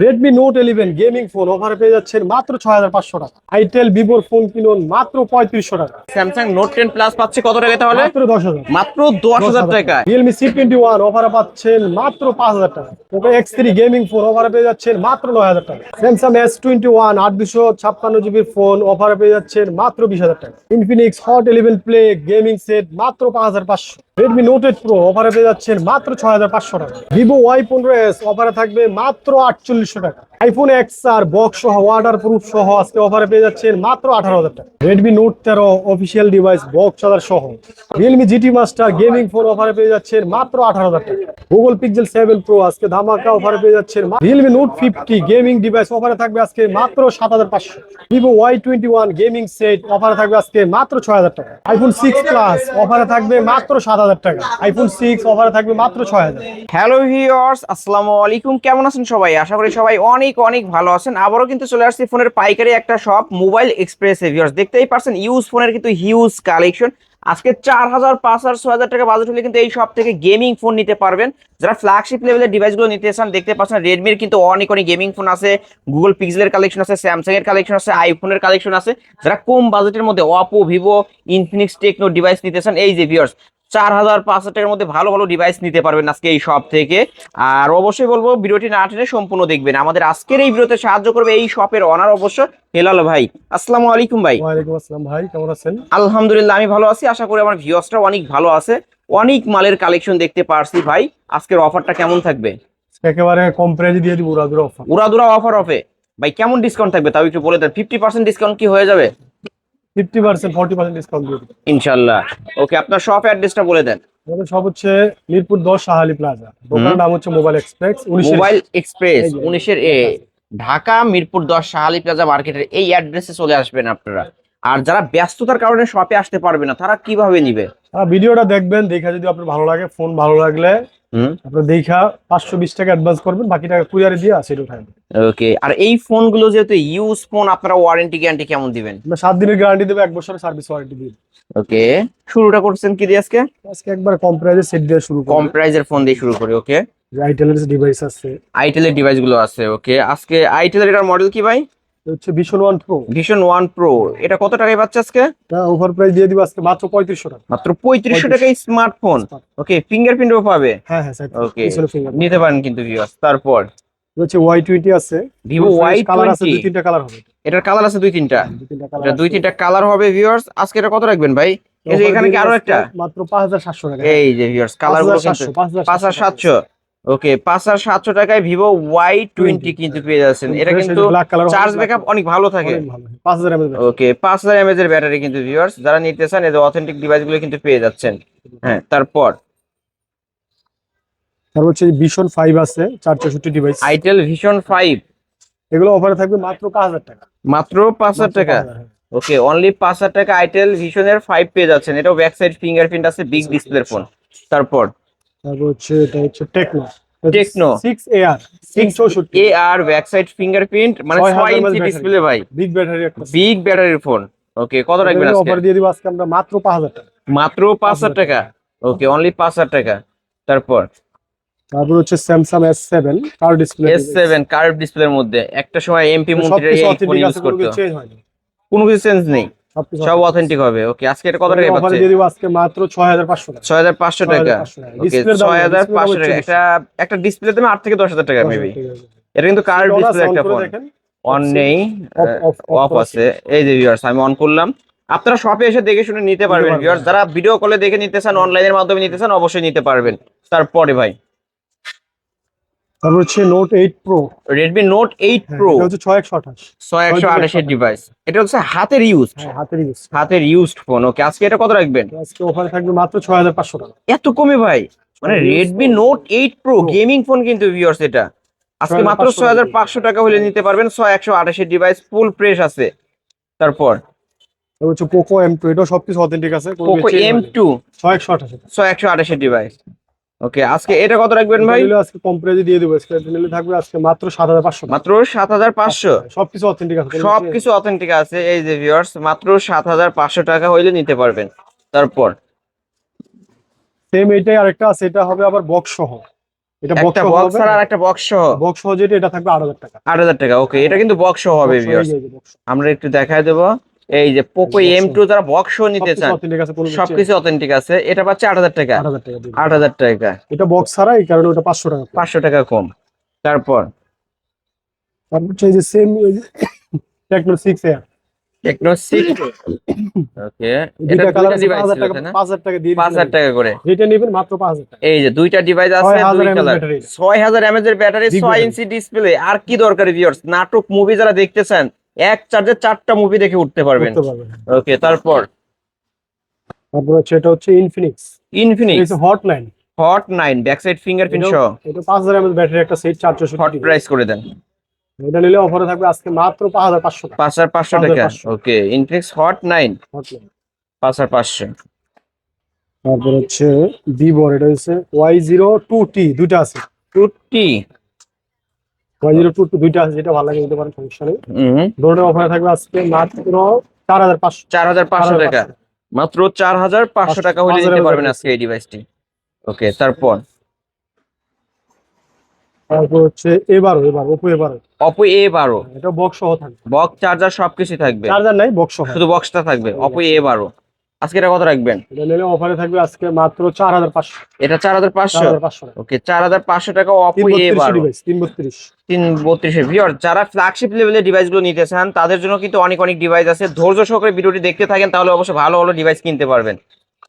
Redmi Note 11 gaming phone অফারে পেয়ে যাচ্ছেন মাত্র 6500 টাকা। আইটেল ভিভোর ফোন কিনুন মাত্র 3500 টাকা। স্যামসাং নোট 10 প্লাস পাচ্ছে কত টাকা তাহলে? মাত্র 10,000। মাত্র 10,000 টাকা। Realme C21 অফারে পাচ্ছেন মাত্র 5000 টাকা। Poco X3 গেমিং ফোন অফারে পেয়ে যাচ্ছেন মাত্র 9000 টাকা। Samsung S21 8256 জিবির ফোন অফারে পেয়ে যাচ্ছেন মাত্র 20000 টাকা। Infinix Hot 11 Play gaming set মাত্র 5500। Redmi Note 8 Pro অফারে পেয়ে যাচ্ছেন মাত্র 6500 টাকা। Vivo Y15s অফারে থাকবে মাত্র 4800 টাকা। iPhone XR বক্স সহ ওয়াটারপ্রুফ সহ আজকে অফারে পেয়ে যাচ্ছেন মাত্র 18000 টাকা। Redmi Note 13 official device box charger সহ। Realme GT Master gaming phone অফারে পেয়ে যাচ্ছেন মাত্র 18000 টাকা। Google Pixel 7 Pro আজকে ধামাকা অফারে পেয়ে যাচ্ছেন। Realme Note 50 গেমিং ডিভাইস অফারে থাকবে আজকে মাত্র 7500। Vivo Y21 গেমিং সেট অফারে থাকবে আজকে মাত্র 6000 টাকা। iPhone 6 Plus অফারে থাকবে মাত্র 7000 টাকা। iPhone 6 অফারে থাকবে মাত্র 6000। হ্যালো ভিউয়ার্স, আসসালামু আলাইকুম। কেমন আছেন সবাই? আশা করি সবাই অনেক অনেক ভালো আছেন। আবারও কিন্তু চলে আসছি ফোনের পাইকারি একটা শপ মোবাইল এক্সপ্রেসে। ভিউয়ার্স দেখতেই পারছেন ইউজ ফোনের কিন্তু হিউজ কালেকশন। আজকে 4000, 5000, 6000 টাকা বাজেট হলে কিন্তু এই শপ থেকে গেমিং ফোন নিতে পারবেন। যারা ফ্ল্যাগশিপ লেভেলের ডিভাইসগুলো নিতে চান, দেখতে পাচ্ছেন রেডমির কিন্তু অনেক অনেক গেমিং ফোন আছে, গুগল পিক্সেলের কালেকশন আছে, স্যামসাং এর কালেকশন আছে, আইফোনের কালেকশন আছে। যারা কম বাজেটের মধ্যে Oppo, Vivo, Infinix, Tecno device নিতে চান, এই যে ভিউয়ার্স 4000, 5000 টাকার মধ্যে ভালো ভালো ডিভাইস নিতে পারবেন আজকে এই শপ থেকে। আর অবশ্যই বলবো ভিডিওটি না টেনে সম্পূর্ণ দেখবেন। আমাদের আজকের এই ভিডিওতে সাহায্য করবে এই শপের অনার অবশ্য হেলাল ভাই। আসসালামু আলাইকুম ভাই। ওয়ালাইকুম আসসালাম ভাই, কেমন আছেন? আলহামদুলিল্লাহ আমি ভালো আছি, আশা করি আমার ভিউয়ার্সরাও অনেক ভালো আছে। অনেক মালের কালেকশন দেখতে পারছি ভাই। আজকের অফারটা কেমন থাকবে? একেবারে কম প্রাইসে দিয়ে দিব উড়াদুরা অফার। উড়াদুরা অফার হবে ভাই, কেমন ডিসকাউন্ট থাকবে তাও একটু বলে দেন। 50% ডিসকাউন্ট কি হয়ে যাবে? 50% 40% ডিসকাউন্ট দিয়ে দিব। ইনশাল্লাহ। ওকে, আপনার শপ অ্যাড্রেসটা বলে দেন। আমাদের সব হচ্ছে মিরপুর 10 শাহালি প্লাজা। দোকানের নাম হচ্ছে মোবাইল এক্সপ্রেস 19 মোবাইল এক্সপ্রেস এই যে, 19-এর এ, ঢাকা মিরপুর 10 শাহালি প্লাজা মার্কেটের এই অ্যাড্রেসে চলে আসবেন আপনারা। আর যারা ব্যস্ততার কারণে শপে আসতে পারবে না, তারা কিভাবে নিবে? ভিডিওটা দেখবেন, দেখা যদি আপনার ভালো লাগে, ফোন ভালো লাগলে আপনার দেখা 520 টাকা অ্যাডভান্স করবেন, বাকি টাকা কুরিয়ারে দিয়ে সেটা উঠাই দেবেন। ওকে, আর এই ফোনগুলো যেহেতু ইউজ ফোন, আপনারা ওয়ারেন্টি গ্যারান্টি কেমন দিবেন? আমরা 7 দিনের গ্যারান্টি দেব, 1 বছরের সার্ভিস ওয়ারেন্টি দিই। ওকে, শুরুটা করছেন কি দিয়ে আজকে? আজকে একবার কম প্রাইসে সেট দিয়ে শুরু কম করব। প্রাইজের ফোন দিয়ে শুরু করি। ওকে, আইটেলের ডিভাইস আছে। আইটেলের ডিভাইস গুলো আছে। ওকে, আজকে আইটেলের এটার মডেল কি ভাই? এটা হচ্ছে ভিশন 1 প্রো। Vision 1 pro. এটা কত টাকায় পাচ্ছে আজকে? ওভার প্রাইস দিয়ে দিব আজকে মাত্র 3500 টাকা। মাত্র 3500 টাকায় স্মার্টফোন। ওকে, ফিঙ্গারপ্রিন্টও পাবে। হ্যাঁ হ্যাঁ স্যার। ওকে, নিতে পারেন কিন্তু ভিউয়ার্স। তারপর হচ্ছে Y20 আছে। ভিভো কালার আছে, Y20। 2-3টা কালার হবে। এটার কালার আছে 2-3টা। 2-3টা কালার এটা আছে। 2-3টা কালার হবে ভিউয়ার্স। আজকে এটা কত রাখবেন ভাই? এই যে এখানে কি আরো একটা? মাত্র 5700 টাকা। এই যে ভিউয়ার্স কালার গুলো কিন্তু 5700। ওকে, 5700 টাকায় ভিভো Y20 কিন্তু পেয়ে যাচ্ছেন। এটা কিন্তু চার্জ ব্যাকআপ অনেক ভালো থাকে। 5000 mAh। ওকে, 5000 mAh এর ব্যাটারি কিন্তু ভিউয়ার্স। যারা নিতে চান এই যে অথেন্টিক ডিভাইস গুলো কিন্তু পেয়ে যাচ্ছেন। হ্যাঁ, তারপর হচ্ছে ভিশন 5 আছে, 464 ডিভাইস। আইটেল ভিশন 5 এগুলো অফারে থাকবে মাত্র 5000 টাকা। মাত্র 5000 টাকা। ওকে, অনলি 5000 টাকা আইটেল ভিশনের 5 পেয়ে যাচ্ছেন। এটাও ব্যাক সাইড ফিঙ্গারপ্রিন্ট আছে, বিগ ডিসপ্লের ফোন। তারপর এটা হচ্ছে Tecno 6AR 6 AR back side fingerprint, মানে 6 ইঞ্চি ডিসপ্লে ভাই। বিগ ব্যাটারি একটা, বিগ ব্যাটারির ফোন। ওকে, কত রাখবেন আজকে? অফার দিয়ে দিব আজকে আমরা মাত্র 5000 টাকা। মাত্র 5000 টাকা। ওকে, অনলি 5000 টাকা। তারপর হচ্ছে Samsung S7 curve display. S7 curve ডিসপ্লের মধ্যে একটা সময় এমপি মন্ত্রীরা এই ফোন ইউজ করতো, চেঞ্জ হয়নি, কোনো কিছু চেঞ্জ নেই, সব অথেন্টিক হবে। ওকে, আজকে এটা কত টাকা অফারে পাচ্ছে? দিয়ে দিব আজকে মাত্র 6500 টাকা। 6500 টাকা। ওকে, 6500 টাকা। একটা ডিসপ্লে দামে 8 থেকে 10000 টাকা মেবি। এটা কিন্তু কার্ভ ডিসপ্লে একটা ফোন। অন নেই, অফ আছে। এই যে ভিউয়ার্স আমি অন করলাম। আপনারা শপে এসে দেখে শুনে নিতে পারবেন ভিউয়ার্স। যারা ভিডিও কলে দেখে নিতে চান, অনলাইনের মাধ্যমে নিতে চান, অবশ্যই নিতে পারবেন। তারপরে ভাই তারপর হচ্ছে note 8 pro. Redmi note 8 pro, এটা হচ্ছে 6128 6128 এর ডিভাইস। এটা হচ্ছে হাতের ইউজড, হাতের ইউজড ফোন। ওকে, আজকে এটা কত রাখবেন? আজকে অফারে থাকবে মাত্র 6500 টাকা। এত কমে ভাই? মানে Redmi note 8 pro gaming phone কিন্তু ভিউয়ার্স, এটা আজকে মাত্র 6500 টাকা হলে নিতে পারবেন। 6128 এর ডিভাইস, ফুল ফ্রেশ আছে। তারপর হচ্ছে পোকো M2, এটা সবকিছু অথেন্টিক আছে। পোকো M2 6128 এর ডিভাইস। ওকে, আজকে এটা কত রাখবেন ভাই? আজকে কম প্রাইসে দিয়ে দেব। আজকে নিলে থাকবে আজকে মাত্র 7500 টাকা। মাত্র 7500। সবকিছু অথেন্টিক আছে, সবকিছু অথেন্টিক আছে। এই যে ভিউয়ার্স মাত্র 7500 টাকা হইলে নিতে পারবেন। তারপর সেম এটাই আরেকটা আছে, এটা হবে আবার বক্স সহ। এটা একটা বক্স আর একটা বক্স সহ বক্স সহ যেটা, এটা থাকবে 8,000 টাকা। 8,000 টাকা। ওকে, এটা কিন্তু বক্স সহ হবে বক্স সহ, এই ভিউয়ার্স। যে, এই যে box সহ। আমরা একটু দেখায় দেবো। এই যে পোকো box M2 সহ। যারা বক্স সহ নিতে সবকিছু চান, authentic আছে, কোনো কিছু সবকিছু অথেন্টিক আছে, এটা পাচ্ছে 8,000 টাকা। 8,000 টাকা দিবেন। 8,000 টাকা, এটা বক্স ছাড়া, এই কারণে ওটা 500 টাকা। 500 টাকা কম। তারপর তারপর হচ্ছে এই যে সেম টেকনো 6 এর টেকনো 6। ওকে, এটা দুইটা কালার দুইটা আছে, ডিভাইস 5,000 ছিল টাকা, তাই না? 5,000 টাকা দিয়ে 5,000 দিচ্ছি। টাকা করে। যেটা নেবেন মাত্র 5,000 টাকা। এই যে দুইটা ডিভাইস আছে, 6000 দুই mAh কালার, ব্যাটারি। 6000 mAh এর battery, Big 6 battery। Inch display. আর কি দরকারি ভিউয়ার্স, নাটক মুভি যারা দেখতেছেন এক চার্জে 4টা মুভি দেখে উঠতে পারবেন। করতে পারবেন। ওকে, তারপর তারপর হচ্ছে এটা হচ্ছে ইনফিনিক্স। এটা ইনফিনিক্স হচ্ছে hotline. Hot 9 back side fingerprint সহ। এটা 5000 mAh ব্যাটারি, একটা সেট হট 464 GB। প্রাইস করে দেন। এটা নিলে অফারে থাকবে আজকে মাত্র 5,500 টাকা। 5,500 টাকা। 5,500 ওকে, ইনফিনিক্স হট 9 হটলাইন। 5,500। তারপর হচ্ছে ভিভো, এটা হচ্ছে Y02T, দুইটা আছে। 2T। Y02T দুইটা আছে, যেটা ভালো লাগে নিতে পারেন, সমস্যা নেই। হুম, দুটোর অফারে থাকবে আজকে মাত্র 4,500। 4,500 টাকা। মাত্র 4,500 টাকা হলে 5,000 নিতে mAh পারবেন ব্যাটারি। আজকে এই ডিভাইসটি। ওকে, তারপর তারপর হচ্ছে এবারও Oppo A12। Oppo A12 এটা বক্স সহ থাকবে। বক্স চার্জার সবকিছু থাকবে, চার্জার নাই, বক্স সহ। শুধু বক্সটা থাকবে। Oppo A12 আজকে এটা কত রাখবেন? এটা নিলে অফারে থাকবে আজকে মাত্র 4,500। এটা 4,500। 4,500 টাকা। ওকে, 4,500 টাকা Oppo 332 A12। ডিভাইস, 332। 332 ভিউয়ার, যারা ফ্ল্যাগশিপ লেভেলের ডিভাইসগুলো নিতে চান তাদের জন্য কিন্তু অনেক অনেক ডিভাইস আছে। ধৈর্য সহকারে ভিডিওটি দেখতে থাকেন, তাহলে অবশ্যই ভালো ভালো ডিভাইস কিনতে পারবেন।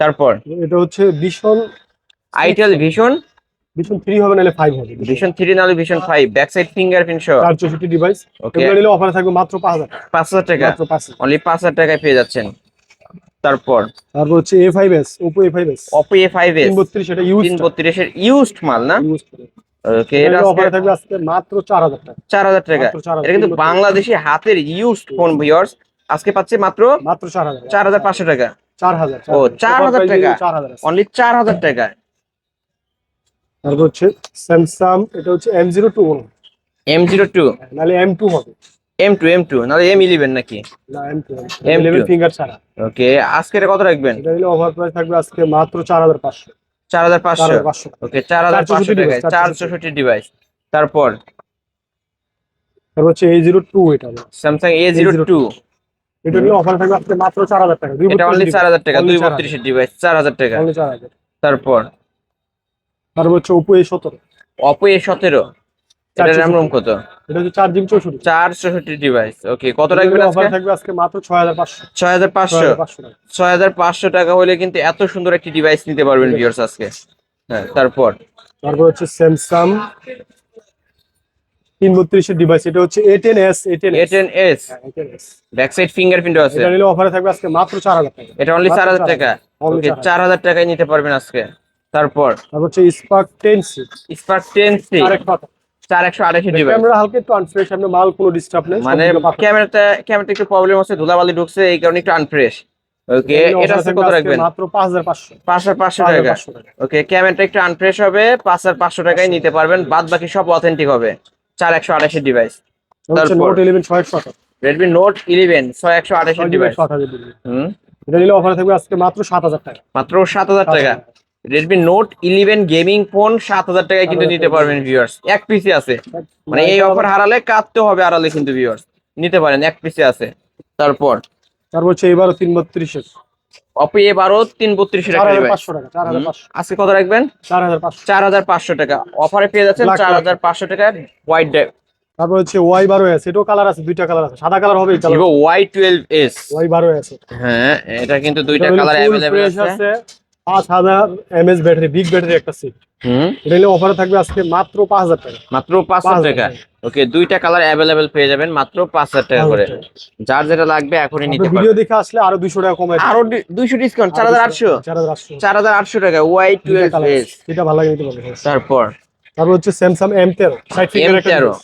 তারপর এটা হচ্ছে ভিশন আইটেল ভিশন। ভিশন 3 হবে, নাহলে 5 হবে। ভিশন 3 নাহলে ভিশন 5 ব্যাক সাইড ফিঙ্গারপ্রিন্ট সহ। 464 ডিভাইস। ওকে, এগুলো নিলে অফারে থাকবে মাত্র 5,000 টাকা। 5,000 টাকা। মাত্র 5,000। অনলি 5,000 টাকায় পেয়ে যাচ্ছেন। তারপর তারপর হচ্ছে A5s, Oppo A5s Oppo A5s 332, এটা ইউজ 332 এর ইউজড মাল না? ইউজ। ওকে, এটা এটা আজকে অফারে থাকবে আজকে মাত্র 4,000 টাকা। 4,000 টাকা। মাত্র 4,000। এটা কিন্তু বাংলাদেশি হাতের ইউজড ফোন ভিউয়ার্স, আজকে পাচ্ছে মাত্র মাত্র 4,000। 4,500 টাকা। 4,000। ও, 4,000 টাকা। 4,000 আছে। অনলি 4,000 টাকা। তারপর হচ্ছে স্যামসাং, এটা হচ্ছে M02, M02 নাহলে M2 হবে। M2 নাহলে M11 নাকি? না, M2 M2 11 ফিঙ্গার ছাড়া। ওকে, আজকে এটা কত রাখবেন? এটা নিলে ওভার প্রাইস থাকবে আজকে মাত্র 4,500। 4,500। 4,500। ওকে, 4,500 টাকায় 464 464 ডিভাইস। তারপর তারপর হচ্ছে A02, এটা হবে। স্যামসাং A02 এটা নিলে অফার থাকবে আজকে মাত্র 4,000 টাকা। এটা অনলি 4,000 টাকা। 232 232 এর ডিভাইস 4,000 টাকা। অনলি 4,000। তারপর তারপর হচ্ছে Oppo A17। Oppo A17 এটা RAM ROM কত? এটা হচ্ছে 4GB 64। 464 ডিভাইস। ওকে, কত এটা রাখবেন নিলে আজকে? অফার থাকবে আজকে মাত্র 6,500। 6,500। 6,500 টাকা। 6,500 টাকা হলে কিন্তু এত সুন্দর একটি ডিভাইস নিতে পারবেন ভিউয়ার্স আজকে। হ্যাঁ, তারপর তারপর হচ্ছে স্যামসাং 332 এর ডিভাইস, এটা হচ্ছে A10s। A10s back side fingerprint আছে। এটা নিলে অফারে থাকবে আজকে মাত্র 4,000 টাকা। এটা অনলি মাত্র 4,000 টাকা। Only ওকে, 4,000। 4,000 টাকায় নিতে পারবেন আজকে। তারপর তারপর হচ্ছে Spark 10C। স্পার্ক 10C আরেক কথা, 4128 ডিভাইস। ক্যামেরা হালকা একটু আনফ্রেশ, আপনার মাল কোনো ডিস্টার্ব নেই, মানে সবদিকে পারফেক্ট। ক্যামেরাটা একটু প্রবলেম আছে, ধুলাবালি ঢুকছে, এই কারণে একটু আনফ্রেশ। ওকে, এটা আজকে কত রাখবেন? মাত্র 5,500। 5,500 টাকা। 5,500 টাকা। ওকে, ক্যামেরাটা একটু আনফ্রেশ হবে, 5,500 টাকায় নিতে পারবেন, বাদ বাকি সব অথেন্টিক হবে। 4128 ডিভাইস। হচ্ছে তারপর Note 11 628। Redmi Note 11 6128 device. 6,000 হুম, এটা নিলে অফারে থাকবে আজকে মাত্র 7,000 টাকা। মাত্র 7,000 টাকা। Redmi Note 11 গেমিং ফোন 7,000 টাকায় কিন্তু নিতে পারবেন ভিউয়ার্স। এক পিসি আছে, মানে এই অফার হারালে কাটতে হবে আড়ালে কিন্তু ভিউয়ার্স। নিতে পারেন, এক পিসি আছে। তারপর হচ্ছে এবারও 332 Oppo A12 332 টাকা ডিভাইস। 4,500 টাকা। 4,500। আজকে কত রাখবেন? 4,500। 4,500 টাকা অফারে পেয়ে যাচ্ছেন। Black 4,500 টাকা হোয়াইট তারপর হচ্ছে Y12s, এটাও কালার আছে, দুইটা কালার আছে, সাদা কালার হবে। Vivo Y12s। Y12s হ্যাঁ, এটা কিন্তু দুইটা কালার अवेलेबल আছে। 5,000 mAh ব্যাটারি, বিগ ব্যাটারি একটা সেট। হুম, এটা নিলে অফারে থাকবে আজকে মাত্র 5,000 টাকা। মাত্র 5,000 টাকা। ওকে, দুইটা কালার अवेलेबल পেয়ে যাবেন মাত্র 5,000 টাকা করে। যার যেটা লাগবে এখনই নিতে ভিডিও পারবেন। দেখে আসলে আরো 200 টাকা কমাই আরো 200 ডিসকাউন্ট। 4,800। 4,800। 4,800 টাকা Y12s। এটা ভালো লাগে নিতে পারবে। তারপর তারপর হচ্ছে স্যামসাং M13 60 ফিঙ্গার একটা M13। device।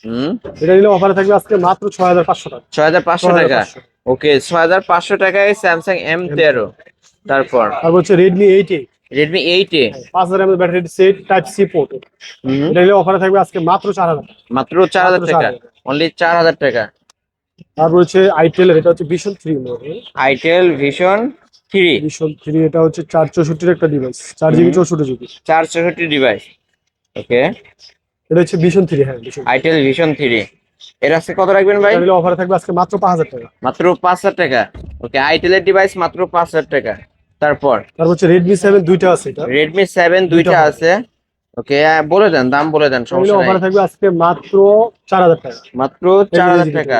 হুম, এটা নিলে অফারে থাকবে আজকে মাত্র 6,500 টাকা। 6,500 টাকা। 6,500। ওকে, 6,500 টাকায় স্যামসাং M13। তারপর হচ্ছে Redmi 8A, Redmi 8A। 5,000 mAh battery set, type C port. হুম, এটা নিলে অফারে থাকবে আজকে মাত্র 4,000 টাকা। মাত্র 4,000 মাত্র টাকা। 4,000। অনলি 4,000 টাকা। তারপর হচ্ছে আইটেল, এটা হচ্ছে Vision 3 model. Itel Vision 3 Vision 3 এটা হচ্ছে 464 একটা ডিভাইস, 4GB 64GB। 464 ডিভাইস। ওকে, এটা হচ্ছে ভিশন 3, হ্যাঁ ভিশন। আইটেল ভিশন 3 এর আজকে কত রাখবেন ভাই? এটা নিলে অফারে থাকবে আজকে মাত্র 5000 টাকা। মাত্র 5,000 টাকা। ওকে, আইটেলের ডিভাইস মাত্র 5,000 টাকা। তারপর তারপর হচ্ছে Redmi 7 দুইটা আছে এটা। রেডমি 7 দুইটা হবে। আছে। ওকে, বলে দেন, দাম বলে দেন, এটা নিলে সমস্যা নাই। অফারে থাকবে আজকে মাত্র 4000 টাকা। মাত্র এই যে 4,000 টাকা।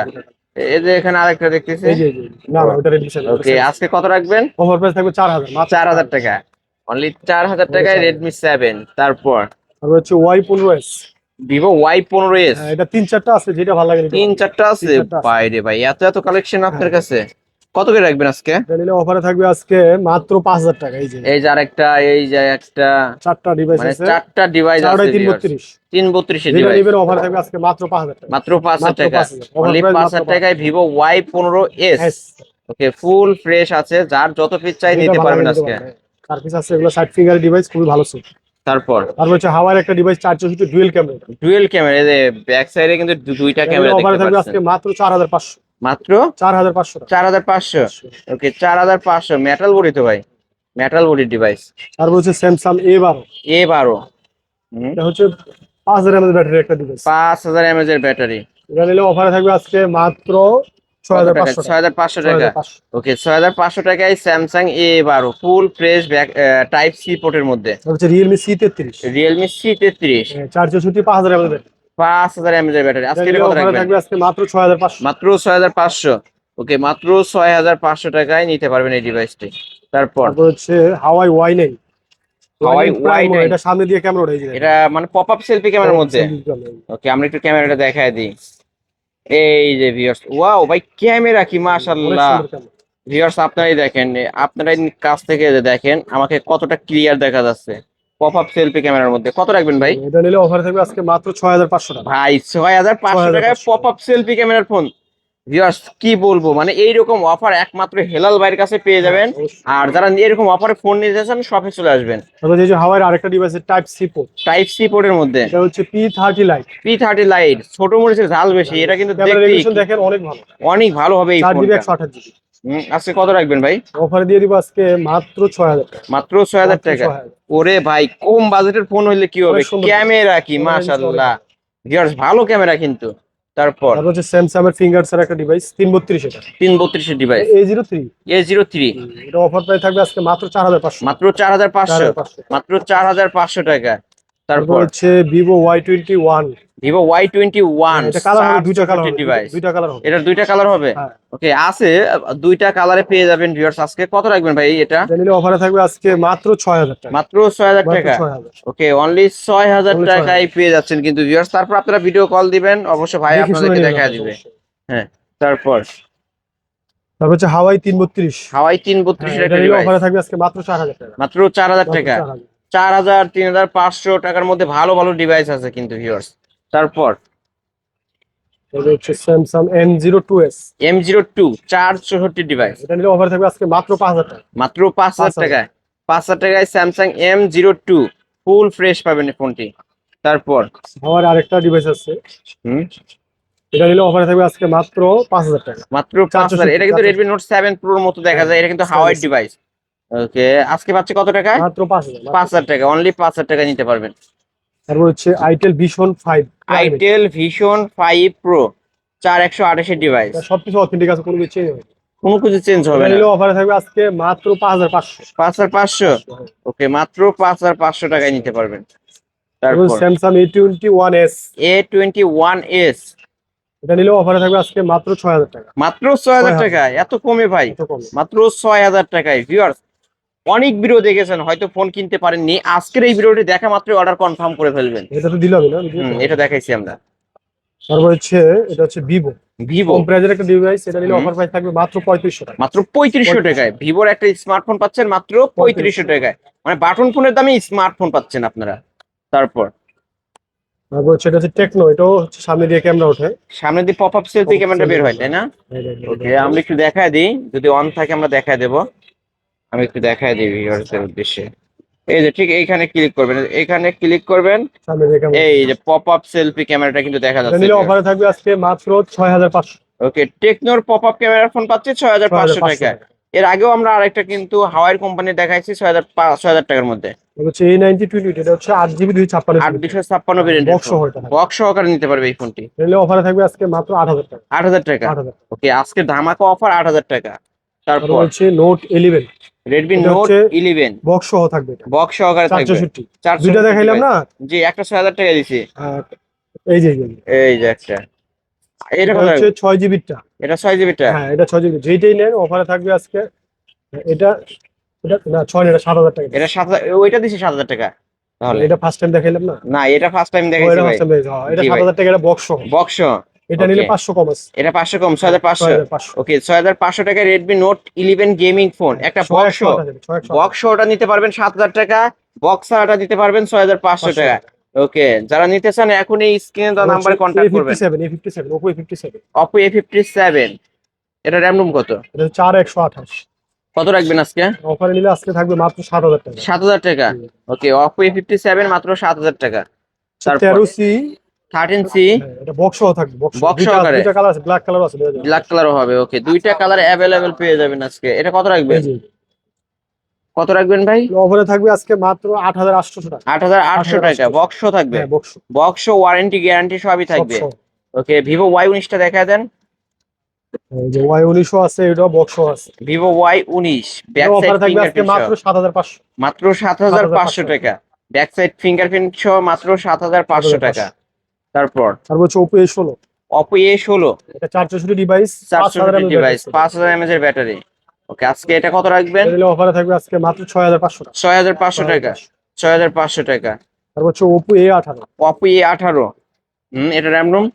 এই যে এখানে আরেকটা দেখতেছি। এই যে না না, ওটা Redmi 7 ওকে, আজকে কত রাখবেন? অফার প্রাইস থাকবে 4000 মাত্র 4,000 টাকা। অনলি 4,000 টাকায় রেডমি 7। তারপর তারপর হচ্ছে Y15s। Vivo Y15s। হ্যাঁ, এটা 3-4টা আছে, যেটা ভালো লাগে নিতে তিন পারেন। চারটা আছে? 3-4টা আছে। বাইরে ভাই, এত এত কালেকশন আপনার হ্যাঁ। কাছে। কত করে রাখবেন আজকে? এটা নিলে অফারে থাকবে আজকে মাত্র 5000 টাকা। এই যে এই যে আরেকটা, এই যে একটা, 4টা ডিভাইস মানে আছে। 4টা ডিভাইস আছে। 4টাই 332। 332 এর যেটা ডিভাইস নেবেন অফারে থাকবে আজকে মাত্র 5000 টাকা। মাত্র 5,000 মাত্র টাকা। 5000 অফার অনলি প্রাইস 5,000 মাত্র টাকায় ভিভো Y15s। এস। ওকে, ফুল ফ্রেশ আছে, যার যত পিস চাই যেটা নিতে ভালো পারবেন লাগে নিতে আজকে। পারেন। তার পিস আছে এগুলো 60 ফিঙ্গার ডিভাইস, খুবই ভালো সুট। তারপর তারপর হচ্ছে হাওয়ার একটা device 464 dual camera. Dual camera, এই যে ব্যাক সাইডে কিন্তু দুইটা ক্যামেরা অফারে দেখতে থাকবে পাচ্ছেন। আজকে মাত্র 4500। মাত্র 4500 টাকা। 4,500। ওকে, 4,500 মেটাল বডি তো ভাই, মেটাল বডির ডিভাইস। তারপর হচ্ছে স্যামসাং A12। A12। এটা হচ্ছে 5000 mAh ব্যাটারি একটা ডিভাইস। 5,000 mAh এর ব্যাটারি। এটা নিলে অফারে থাকবে আজকে মাত্র কত টাকা? 6500 টাকা। 6,500 টাকা। 6500। ওকে, 6,500 টাকায় Samsung A12 full fresh back type C পোর্টের মধ্যে। তারপর হচ্ছে Realme C33। Realme C33। 464 5000 mAh battery. 5,000 mAh এর ব্যাটারি। এটা আজকে এটা নিলে কত অফারে রাখবেন? থাকবে আজকে মাত্র 6500। মাত্র 6,500। ওকে, মাত্র 6,500 টাকায় নিতে পারবেন এই ডিভাইসটি। তারপর তারপর হচ্ছে হাওয়াই Y9। হাওয়াই Y9 Primo, Y9। এটা সামনে দিয়ে ক্যামেরা ওঠে, এই যে এটা মানে পপ আপ সেলফি ক্যামেরার মধ্যে। ওকে, আমরা একটু ক্যামেরাটা দেখায় দিই। এই যে ভিউয়ার্স, ওয়াও ভাই, ক্যামেরা কি অনেক মাশাআল্লাহ। সুন্দর ক্যামেরা। ভিউয়ার্স, আপনারাই দেখেন, আপনারাই কাছ থেকে দেখেন আমাকে কতটা ক্লিয়ার দেখা যাচ্ছে পপ আপ সেলফি ক্যামেরার মধ্যে। কত রাখবেন ভাই? এটা নিলে অফারে থাকবে আজকে মাত্র 6500 টাকা। ভাই, 6,500 টাকায় 6500 পপ আপ সেলফি ক্যামেরার ফোন। ভিউয়ার্স, কি বলবো, মানে এইরকম অফার একমাত্র হেলাল ভাইয়ের কাছে পেয়ে যাবেন। অবশ্যই। আর যারা এরকম অফারে ফোন নিতে চান শপে চলে আসবেন। তারপর এই যে হাওয়াই আরেকটা device type C port. Type C পোর্টের মধ্যে এটা হচ্ছে P30 লাইট। P30 লাইট, ছোট মরিচের ঝাল বেশি, এটা কিন্তু ক্যামেরা দেখতে রেজোলিউশন দেখেন অনেক ভালো। অনেক ভালো হবে এই 4GB ফোনটা। 128GB। আজকে কত রাখবেন ভাই? অফারে দিয়ে দিব আজকে মাত্র 6000 টাকা। মাত্র 6,000 মাত্র টাকা। 6000। ওরে ভাই, কম বাজেটের ফোন হইলে কি হবে, অনেক সুন্দর। ক্যামেরা কি ক্যামেরা মাশাআল্লাহ। অনেক ভিউয়ার্স, ভালো ক্যামেরা কিন্তু। তারপর তারপর হচ্ছে স্যামসাং এর ফিঙ্গারস এর একটা ডিভাইস 332, এটা 332 ডিভাইস A03। A03। এটা অফার প্রাইস থাকবে আজকে মাত্র 4500। মাত্র 4,500। 4500। মাত্র 4,500 টাকা। তারপর তারপর হচ্ছে Vivo Y21। ভিভো Y21 এটা কালার হবে, দুইটা কালার হবে, ডিভাইস। দুইটা কালার হবে। এটার দুইটা কালার হবে। হ্যাঁ। ওকে, আছে দুইটা কালারে পেয়ে যাবেন ভিউয়ার্স। আজকে কত রাখবেন ভাই এটা? এটা নিলে অফারে থাকবে আজকে মাত্র 6000 টাকা। মাত্র 6,000 মাত্র টাকা। 6000। ওকে, অনলি 6,000 Only টাকায় 6000 পেয়ে যাচ্ছেন কিন্তু ভিউয়ার্স। তারপর আপনারা ভিডিও কল দিবেন, অবশ্য ভাই দেখে শুনে আপনাদেরকে নিয়ে দেখা নেবেন, দিবে। অবশ্যই। হ্যাঁ, তারপর তারপর হচ্ছে হাওয়াই 332। হাওয়াই 332 এটা একটা নিলে ডিভাইস। অফারে থাকবে আজকে মাত্র 4000 টাকা। মাত্র 4,000 মাত্র টাকা। 4000। 4,000 3,500 টাকার মধ্যে ভালো ভালো ডিভাইস আছে কিন্তু ভিউয়ার্স। তারপর এটা হচ্ছে স্যামসাং M02s। M02 464 device. এটা নিলে অফারে থাকবে আজকে মাত্র 5000 টাকা। মাত্র 5,000 5,000 টাকায়। 5,000 টাকায় স্যামসাং M02 ফুল ফ্রেশ পাবেন এই ফোনটি। তারপর হাওয়ার আরেকটা ডিভাইস আছে। হুম এটা নিলে অফারে থাকবে আজকে মাত্র 5000 টাকা। মাত্র 5,000। এটা কিন্তু Redmi Note 7 Pro এর মতো দেখা যায়, এটা কিন্তু হাওয়াই ডিভাইস। ওকে, আজকে পাচ্ছে কত টাকায়? মাত্র 5000। 5,000 টাকা। অনলি 5,000 টাকা নিতে পারবেন। তারপর হচ্ছে itel vision 5 itel vision 5 Pro 4128 device. সবকিছু অথেন্টিক আছে, কোনো কিছু চেঞ্জ হবে না। কোনো কিছু চেঞ্জ হবে এটা না। নিলে অফারে থাকবে আজকে মাত্র 5500। 5,500। ওকে, মাত্র 5,500 টাকায় নিতে পারবেন। তারপর তারপর স্যামসাং A21s। A21s এটা নিলে অফারে থাকবে আজকে মাত্র 6000 টাকা। মাত্র 6,000 টাকায়। এত কমে ভাই? এত কম। মাত্র 6,000 টাকায়। ভিউয়ার্স, অনেক ভিডিও দেখেছেন, হয়তো ফোন কিনতে পারেননি, আজকের এই ভিডিওটি দেখা মাত্রই অর্ডার কনফার্ম করে ফেলবেন। এটা তো দিলামই না ভিডিওতে। এটা দেখাইছি আমরা। তারপর হচ্ছে এটা হচ্ছে ভিভো ভিভো কম প্রাইজের একটা ডিভাইস। এটা নিলে অফার প্রাইস থাকবে মাত্র 3500 টাকা। মাত্র 3500 টাকায় ভিভোর একটা স্মার্টফোন পাচ্ছেন মাত্র 3500 টাকায়। মানে বাটন ফোনের দামে স্মার্টফোন পাচ্ছেন আপনারা। তারপর তারপর হচ্ছে এটা হচ্ছে টেকনো। এটাও হচ্ছে সামনে দিয়ে ক্যামেরা ওঠে। সামনে দিয়ে পপ আপ সেলফি ক্যামেরাটা বের হয়, তাই না? ওকে, আমরা একটু দেখায় দিই, যদি অন থাকে আমরা দেখায় দেব। আমি একটু দেখায় দিই ভিউয়ারদের উদ্দেশ্যে। এই যে ঠিক এইখানে ক্লিক করবেন, এখানে ক্লিক করবেন, সামনে দিয়ে ক্যামেরা। এই যে পপ আপ সেলফি ক্যামেরাটা কিন্তু দেখা এটা যাচ্ছে। নিলে অফারে থাকবে আজকে মাত্র 6500। ওকে, টেকনোর পপ আপ ক্যামেরার ফোন পাচ্ছে 6,500 টাকা। এর আগেও আমরা আরেকটা কিন্তু হাওয়াই কোম্পানি দেখাইছি 6,000 টাকার মধ্যে। এটা হচ্ছে A90 এটা হচ্ছে 8 GB 256 8 জিবি 256 ভেরিয়েন্টের বক্স ফোন, সহ এটা থাকবে। বক্স সহকারে নিতে পারবে এই ফোনটি। এগুলো অফারে থাকবে আজকে মাত্র 8,000 টাকা। 8,000 টাকা। 8,000 টাকা। ওকে, আজকে ধামাকা অফার 8,000 টাকা। তারপর তারপর হচ্ছে নোট 11 রেডমি এটা নোট হচ্ছে 11 বক্স সহ থাকবে এটা বক্স সহকারে থাকবে 464 দুইটা 460 দেখাইলাম ডিভাইস। না। জি, একটা 6,000 টাকা দিছি। আর এই যে এই যে একটা, এটা এটা কত হচ্ছে রাখবে? 6 GB টা। এটা 6 GB টা। হ্যাঁ এটা 6 GB যেইটাই নেন অফারে থাকবে আজকে। এটা এটা না 6 না, এটা 7,000 টাকা এটা দিচ্ছে। 7,000, ওইটা দিছি 7,000 টাকা তাহলে। এটা ফার্স্ট টাইম দেখাইলাম না। না, এটা ফার্স্ট টাইম ও দেখাইছি এটা ভাই। ফার্স্ট টাইম দেখাইছি, হ্যাঁ এটা জি ভাই, 7,000 টাকা, এটা বক্স সহ। বক্স। এটা ওকে, নিলে 500 কম আছে। এটা 500 কম, হ্যাঁ, 6,500। 6,500 ওকে, 6,500 টাকায় রেডমি নোট 11 গেমিং ফোন, একটা 6 বক্স। 128 বক্স ওটা নিতে পারবেন 7,000 টাকা, বক্স ওটা নিতে পারবেন 6,500 টাকা। 500 ওকে, যারা নিতে চান এখন এই স্ক্রিনে দেওয়া নাম্বারে কন্ট্যাক্ট করবেন। A57 Oppo A57 Oppo A57, এটা র্যাম রুম কত? এটা 4128 কত রাখবেন আজকে? অফারে নিলে আজকে থাকবে মাত্র 7,000 টাকা। 7,000 টাকা। হুম। ওকে, Oppo A57 মাত্র 7,000 টাকা। তারপর 13C 13C এটা বক্স সহ থাকবে, বক্স বক্স দুইটা সহকারে, দুইটা কালার আছে, ব্ল্যাক কালার আছে, দেওয়া যাবে। ব্ল্যাক কালারও হবে। ওকে, দুইটা কালার অ্যাভেলেবেল পেয়ে যাবেন আজকে। এটা কত রাখবেন? এই যে কত রাখবেন ভাই? অফারে থাকবে আজকে মাত্র 8,800 টাকা। 8,800 টাকা 8,800 বক্স থাকবে। হ্যাঁ বক্স বক্স, ওয়ারেন্টি গ্যারান্টি সবই সব থাকবে। সহ। ওকে, ভিভো Y19 টা দেখা দেন। এই যে Y19 আছে, এটাও বক্স সহ আছে। ভিভো Y19 ব্যাক এটা সাইড অফারে থাকবে আজকে ফিঙ্গারপ্রিন্ট সহ মাত্র 7,500। মাত্র 7,500 টাকা। ব্যাক সাইড ফিঙ্গারপ্রিন্ট সহ মাত্র 7,500 টাকা। তারপর হচ্ছে Oppo A16 Oppo A16, এটা 464 device, 400 5,000 mAh device, battery. 5,000 mAh এর ব্যাটারি। ওকে, আজকে এটা কত রাখবেন? এটা নিলে অফারে থাকবে আজকে মাত্র 6,500 টাকা। 6,500 টাকা। 6,500 টাকা। তারপর হচ্ছে Oppo A18 Oppo A18, এটা র্যাম রুম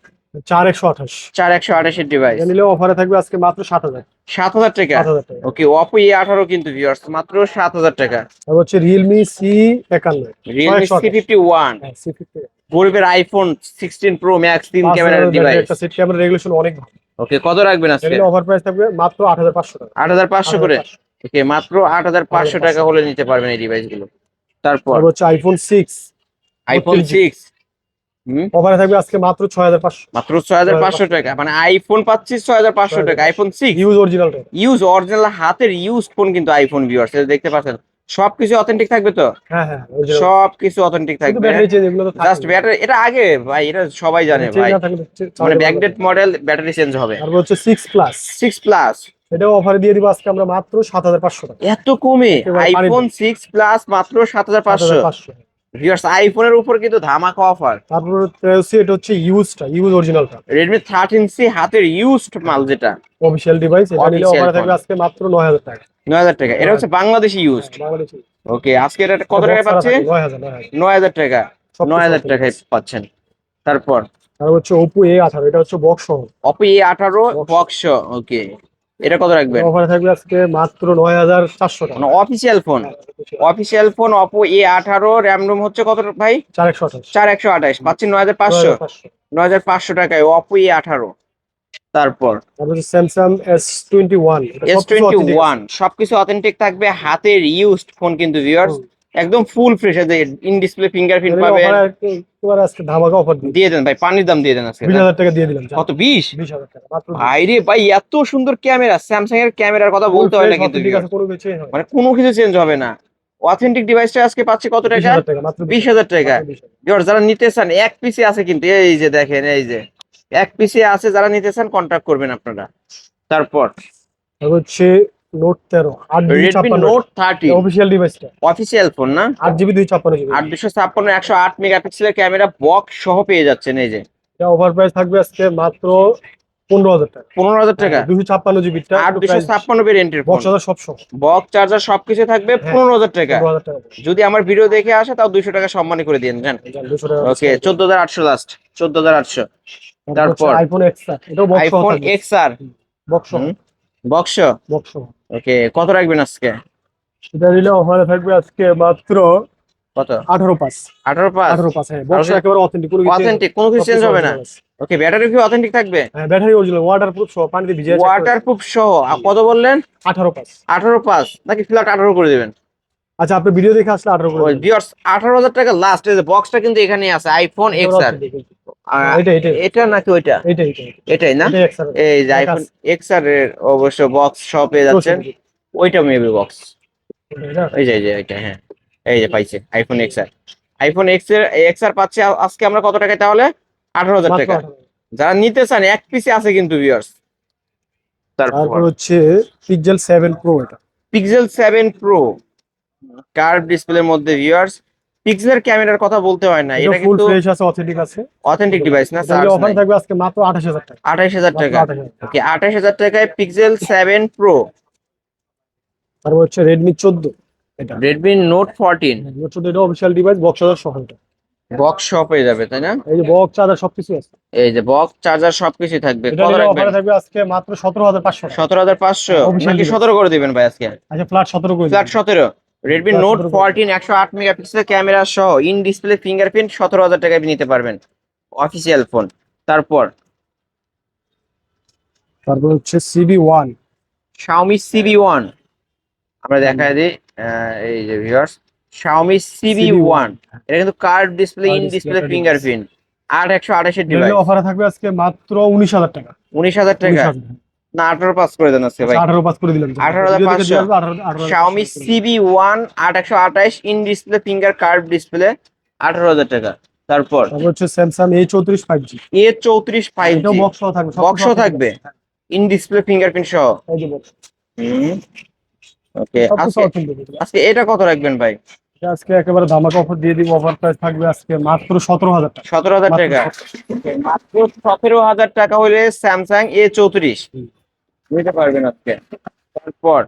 4128 4128 এর ডিভাইস, এটা নিলে অফারে থাকবে আজকে মাত্র 7,000 7,000 টাকা। 7,000 টাকা। ওকে, Oppo A18 কিন্তু ভিউয়ার্স মাত্র 7,000 টাকা। তারপর হচ্ছে Realme C51 Realme 628 C51, হ্যাঁ C50 গরিবের আইফোন 16 প্রো ম্যাক্স 3 ক্যামেরার ব্যাটারি, ডিভাইস। একটা সেট ক্যামেরা রেগুলেশন অনেক ভালো। ওকে, কত রাখবেন এটা আজকে? নিলে অফার প্রাইস থাকবে মাত্র 8,500 টাকা। 8,500 করে। 8,500 ওকে, মাত্র 8,500 টাকা হলে নিতে পারবেন এই ডিভাইসগুলো। তারপর তারপর হচ্ছে iPhone 6 আইফোন 32 6, হুম, অফারে থাকবে আজকে মাত্র 6,500। মাত্র 6,500 টাকা। মানে আইফোন পাচ্ছিস 6,500 টাকা। আইফোন 6 ইউজ অরিজিনালটা। ইউজ, অরিজিনাল হাতের ইউজ ফোন কিন্তু আইফোন ভিউয়ার্স, দেখতে পাচ্ছেন। সবকিছু অথেন্টিক থাকবে তো? হ্যাঁ হ্যাঁ original। সবকিছু অথেন্টিক শুধু থাকবে। ব্যাটারি চেঞ্জ, এগুলো তো জাস্ট ব্যাটারি, এটা আগে ভাই, এটা সবাই জানে চেঞ্জ ভাই। না থাকলে মানে ব্যাকডেট মডেল, ব্যাটারি চেঞ্জ হবে। তারপর হচ্ছে 6 প্লাস 6 প্লাস, এটাও অফারে দিয়ে দিব আজকে আমরা মাত্র 7,500 টাকা। এত কমে একেবারে পানির আইফোন দাম। 6 প্লাস মাত্র 7,500। 7,500 ভিউয়ার্স, আইফোনের উপর কিন্তু ধামাকা অফার। তারপর হচ্ছে এটা হচ্ছে ইউজ অরিজিনালটা রেডমি 13C হাতের ইউজড মাল, যেটা অফিশিয়াল ডিভাইস, এটা নিলে Official অফারে phone। থাকবে আজকে মাত্র 9,000 টাকা। 9,000 টাকা। এটা হচ্ছে বাংলাদেশি ইউজড। বাংলাদেশি ওকে, আজকে এটা কত টাকায় পাচ্ছে? 9,000 9,000 টাকা। সবকিছু 9,000 আছে। টাকায় পাচ্ছেন। তারপর তারপর হচ্ছে Oppo A18 এটা হচ্ছে বক্স সহ। Oppo A18 box. ওকে, এটা কত রাখবেন? অফারে থাকবে আজকে মাত্র 9,400 টাকা। মানে official phone, official phone Oppo A18, RAM room হচ্ছে কত ভাই? 4128 4128, পাচ্ছেন 9,500। 9,500 টাকায় Oppo A18। তারপর তারপর হচ্ছে Samsung S21 এটা সবকিছু authentic S21, সবকিছু অথেন্টিক থাকবে, হাতের ইউজড ফোন কিন্তু ভিউয়ার্স, আছে। একদম full fresh. In display fingerprint এগুলো পাবেন। অফারে একেবারে আজকে ধামাকা অফার দিয়ে দিয়ে দেন ভাই, পানির দাম দিয়ে দেন আজকে। 20,000 টাকা দিয়ে দিলাম। কত? 20? 20,000 টাকা মাত্র। ভাই রে ভাই, এত সুন্দর ক্যামেরা, স্যামসাং এর ক্যামেরার কথা ফুল বলতে হয় না ফ্রেশ কিন্তু authentic আছে, viewers। কোনো কিছু হয় না। মানে কোনো কিছু চেঞ্জ হবে না। অথেন্টিক ডিভাইসটা আজকে পাচ্ছি কত টাকা? 20,000 টাকা মাত্র। 20,000 টাকা। মাত্র 20,000 ভিউয়ার্স, যারা নিতে চান, এক পিসে আছে কিন্তু, এই যে দেখেন, এই যে এক পিসে আছে, যারা নিতে চান কন্ট্যাক্ট করবেন আপনারা। তারপর তারপর হচ্ছে নোট 13 রেডমি 8 নোট 30, অফিশিয়াল ডিভাইসটা অফিসিয়াল ফোন না? 8 GB 256 GB 8 256, 108 মেগাপিক্সেলের ক্যামেরা বক্স সহ পেয়ে যাচ্ছেন। এই যে এটা ওভার প্রাইস থাকবে আজকে মাত্র 15,000 টাকা। 15,000 টাকা। 256 GB টা 8 256 ভেরিয়েন্টের ফোন, বক্স সব সহ। বক্স, চার্জার সবকিছু থাকবে হ্যাঁ, 15,000 টাকা। 15,000 টাকা। যদি আমার ভিডিও দেখে আসে তাও 200 টাকা সম্মানী করে দিন, জান। 200 টাকা। ওকে, 14,800 লাস্ট, 14,800। তারপর তারপর আইফোন XR এটাও বক্স সহ আইফোন থাকবে। XR বক্স সহ। বক্স। বক্স সহ। ওকে, কত রাখবেন আজকে? এটা দিলে অফারে থাকবে আজকে মাত্র কত? 18,500। 18,500। 18,500 হ্যাঁ, বক্স একেবারে অথেন্টিক, কোনো কিছু অথেন্টিক, কোনো কিছু চেঞ্জ হবে না। ওকে, ব্যাটারি কি অথেন্টিক থাকবে? হ্যাঁ ব্যাটারি অরিজিনাল, ওয়াটারপ্রুফ সহ, পানিতে ভিজিয়ে ওয়াটারপ্রুফ সহ। কত বললেন? 18,500। 18,500 নাকি ফ্ল্যাট 18 করে দিবেন? আচ্ছা আপনি ভিডিও দেখে আসলে 18 করে ওই দিবেন। ভিউয়ার্স, 18,000 টাকা লাস্ট। এই যে বক্সটা কিন্তু এখানেই আছে, আইফোন XR। এটা নাকি ওইটা? এইটাই এটাই না? এটাই XR। এই যে আইফোন XR এর অবশ্য বক্স সহ পেয়ে যাচ্ছেন। ওইটা মেবি বক্স, এটা এই যে এটা, হ্যাঁ এই যে পাইছে আইফোন এক্স আর। আইফোন এক্স আর পাচ্ছে আজকে আমরা কত টাকায় তাহলে? 18,000 মাত্র টাকা। 18। যারা নিতে চান এক পিসে আছে কিন্তু ভিউয়ার্স। তারপর তারপর হচ্ছে পিক্সেল 7 প্রো, এটা পিক্সেল 7 প্রো কার্ভ ডিসপ্লের মধ্যে ভিউয়ার্স। পিক্সেলের ক্যামেরার কথা বলতে হয় না, এটা এটা ফুল কিন্তু ফ্রেশ আছে, অথেন্টিক আছে। অথেন্টিক ডিভাইস না, এটা চার্জ নিলে অফার নাই। থাকবে আজকে মাত্র 28,000 টাকা। 28,000 মাত্র টাকা 28,000। ওকে, 28,000 টাকায় পিক্সেল 7 প্রো। তারপর হচ্ছে রেডমি 14, এটা রেডমি নোট 14 রেডমি 14 এটা অফিসিয়াল ডিভাইস, বক্স চার্জার সহ এটা। বক্স শপ হয়ে যাবে তাই না? এই যে বক্স চার্জার সবকিছু আছে। এই যে বক্স চার্জার সবকিছু থাকবে। এটা কত নিলে রাখবেন? অফারে থাকবে আজকে মাত্র 17,500 টাকা। 17,500 অফিসিয়াল নাকি ডিভাইস। 17 করে দিবেন ভাই আজকে? আচ্ছা, ফ্ল্যাট 17 করে ফ্ল্যাট দিন। 17। রেডমি ফ্ল্যাট নোট 17 করে দিন। 14 108 মেগাপিক্সেল ক্যামেরা সহ ইন ডিসপ্লে ফিঙ্গারপ্রিন্ট 17,000 টাকায় আপনি নিতে পারবেন অফিসিয়াল ফোন। তারপর তারপর হচ্ছে CB1। Xiaomi CB1 আমরা দেখা দিই। এই যে ভিউয়ার্স, Xiaomi CB1 এটা কিন্তু curve display, in display fingerprint, 8128 এর এটা নিলে ডিভাইস। অফারে থাকবে আজকে মাত্র 19,000 টাকা। 19,000 টাকা 19,000। না 18 পাস করে দেন আজকে ভাই। আচ্ছা, 18 পাস করে দিলাম। 18,500 Xiaomi CB1 8128 in display finger curve display 18,000 টাকা। তারপর তারপর হচ্ছে স্যামসাং A34 5G। A34 এটাও 5G বক্স সহ থাকবে, বক্স থাকবে, ইন ডিসপ্লে ফিঙ্গারপ্রিন্ট সহ। এই যে বক্স, ওকে, সবকিছু আজকে অথেন্টিক। আজকে এটা কত রাখবেন ভাই? আজকে একেবারে ধামাকা অফার দিয়ে দিব। অফার প্রাইস থাকবে আজকে মাত্র 17,000 টাকা। 17,000 মাত্র টাকা মাত্র 17,000 টাকা হলে স্যামসাং A34 নিতে পারবেন আজকে। তারপর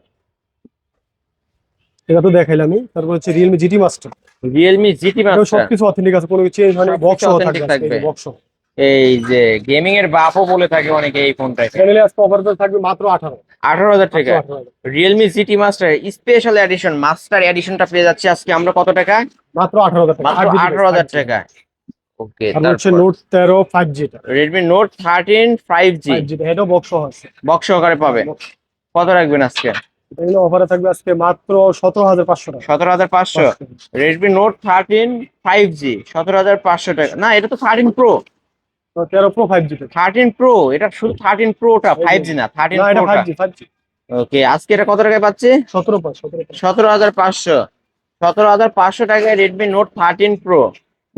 এটা তো দেখাইলামই। তারপর হচ্ছে Realme GT Master। Realme GT এটাও মাস্টার সবকিছু অথেন্টিক আছে, কোনো কিছু চেঞ্জ হয়নি। সবকিছু বক্স সহ authentic থাকবে আজকে, থাকবে। এই বক্স সহ। এই যে গেমিং এর বাপও বলে থাকে অনেকে এই ফোনটাকে। এটা নিলে আজকে অফার প্রাইস থাকবে মাত্র 18। 18,000 মাত্র টাকা 18,000। Realme GT master special edition master এডিশনটা পেয়ে যাচ্ছে আজকে আমরা কত টাকা? মাত্র 18,000 টাকা। মাত্র 8 GB 18,000 টাকা ওকে। তারপর হচ্ছে তারপর নোট 13 5G, এটা রেডমি নোট 13 5G 5G এটাও বক্স সহ আছে। বক্স সহকারে পাবে। কত রাখবেন আজকে? এটা নিলে অফারে থাকবে আজকে মাত্র 17,500 টাকা। 17,500 রেডমি নোট 13 5G 17,500 টাকা। না এটা তো 13 প্রো। 13 Pro 5G। 13 প্রো, এটা শুধু 13 প্রোটা 5G না, 13 না, এটা প্রোটা। 5G 5G। ওকে, আজকে এটা কত টাকায় পাচ্ছি? 17 পাস 17 পাস। 17,500 17,500 টাকায় রেডমি নোট 13 প্রো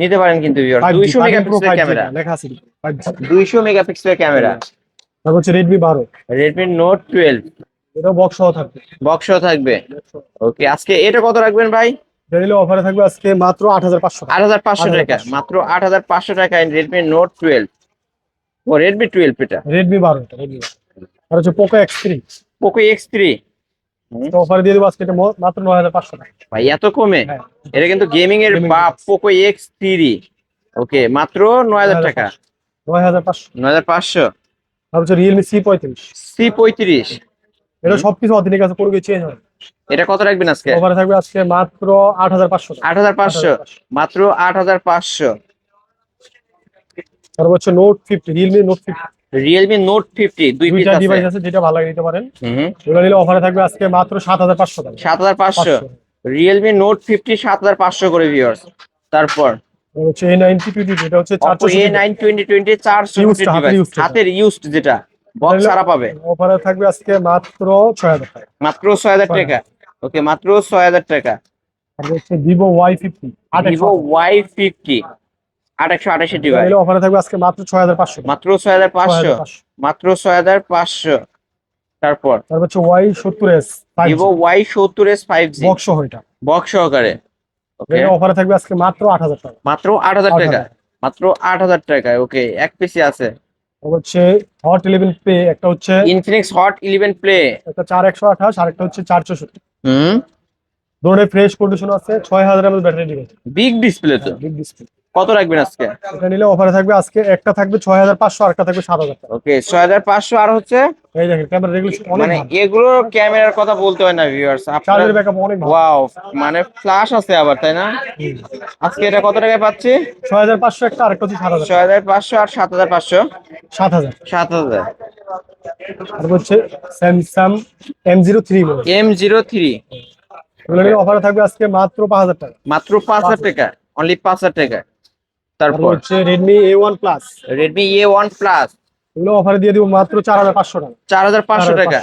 নিতে পারেন কিন্তু ভিউয়ার। 5G 200 13 Pro মেগাপিক্সেলের 5G ক্যামেরা, লেখা আছে 5G। 200 মেগাপিক্সেলের ক্যামেরা। তারপর হচ্ছে Redmi 12। রেডমি নোট 12 এটাও বক্স সহ থাকবে। বক্স থাকবে। ওকে, আজকে এটা কত রাখবেন ভাই? এটা নিলে অফারে থাকবে আজকে মাত্র 8,500 টাকা। 8,500 টাকা 8,500। মাত্র 8,500 টাকায় রেডমি নোট 12 ও রেডমি 12 এটা। Redmi 12 এটা Redmi 12। আর হচ্ছে Poco X3। পোকো X3 অফারে দিয়ে দেবো আজকে এটা মাত্র 9,500 টাকা। ভাই এত কমে? হ্যাঁ, এটা কিন্তু গেমিং এর Gaming বাপ device। Poco X3। ওকে, মাত্র 9,000 টাকা 9,500। 9,500 আর হচ্ছে Realme C35। C35 এটা সবকিছু অথেন্টিক আছে, কোনো কিছু চেঞ্জ হয় না। এটা কত রাখবেন আজকে? অফারে থাকবে আজকে মাত্র 8,500 টাকা। 8,500 8,500। মাত্র 8,500 তারপর হচ্ছে Note 50, Realme Note 50। Realme note 50 দুই পিস দুইটা আছে। ডিভাইস আছে, যেটা ভালো লাগে নিতে পারেন। হুম, ওটা নিলে অফারে থাকবে আজকে মাত্র 7,500 টাকা। 7,500 500। রিয়েলমি নোট 50 7,500 করে ভিউয়ার্স। তারপর আর হচ্ছে A90 20, যেটা হচ্ছে Oppo 460 A9 2020 460 Used, হাতের ডিভাইস, used যেটা। হাতের ইউজড যেটা বক্স ছাড়া পাবে। অফারে থাকবে আজকে মাত্র 6,000 টাকা। মাত্র 6,000 টাকা ওকে, মাত্র 6,000 টাকা। আর হচ্ছে Vivo Y50 ভিভো 8,128। Y50 828 এটা ডিভাইস, নিলে অফারে থাকবে আজকে মাত্র 6,500 টাকা। মাত্র 6,500 6,500। মাত্র 6,500। তারপর তারপর হচ্ছে Y70s 5G Vivo Y70s 5G box সহ এটা। বক্স সহকারে। ওকে, এটা অফারে থাকবে আজকে মাত্র 8,000 টাকা। মাত্র 8,000 টাকা 8,000। মাত্র 8,000 টাকায় ওকে, এক পিসি আছে। তারপর হচ্ছে Hot 11 Play, একটা হচ্ছে ইনফিনিক্স হট 11 প্লে। একটা 4,128 আর একটা হচ্ছে 464। হুম, দুটোর ফ্রেশ কন্ডিশন আছে, 6,000 mAh ব্যাটারি দিবে। বিগ ডিসপ্লে তো। Big display. কত রাখবেন আজকে? এটা নিলে অফারে থাকবে আজকে একটা থাকবে 6,500 আর একটা থাকবে 7,000 টাকা। ওকে, 6,500 আর হচ্ছে এই দেখেন ক্যামেরা রেগুলেশন অনেক মানে ভালো। এগুলোর ক্যামেরার কথা বলতে হয় না ভিউয়ার্স, আপনার চার্জের ব্যাকআপ অনেক ভালো। ওয়াও মানে ফ্ল্যাশ আছে আবার তাই না? আজকে এটা কত টাকায় পাচ্ছি? 6,500 একটা, আরেকটা হচ্ছে 7,000 টাকা। 6,500 আর 7,500 7,000। 7,000 তারপর হচ্ছে স্যামসাং M03 মডেল। M03 এগুলো নিলে অফারে থাকবে আজকে মাত্র 5,000 টাকা। মাত্র 5,000 টাকা অনলি 5,000 টাকা। তারপর তারপর হচ্ছে Redmi A1 Plus। Redmi A1 plus এগুলো অফারে দিয়ে দিব মাত্র 4,500 টাকা। 4,500 টাকা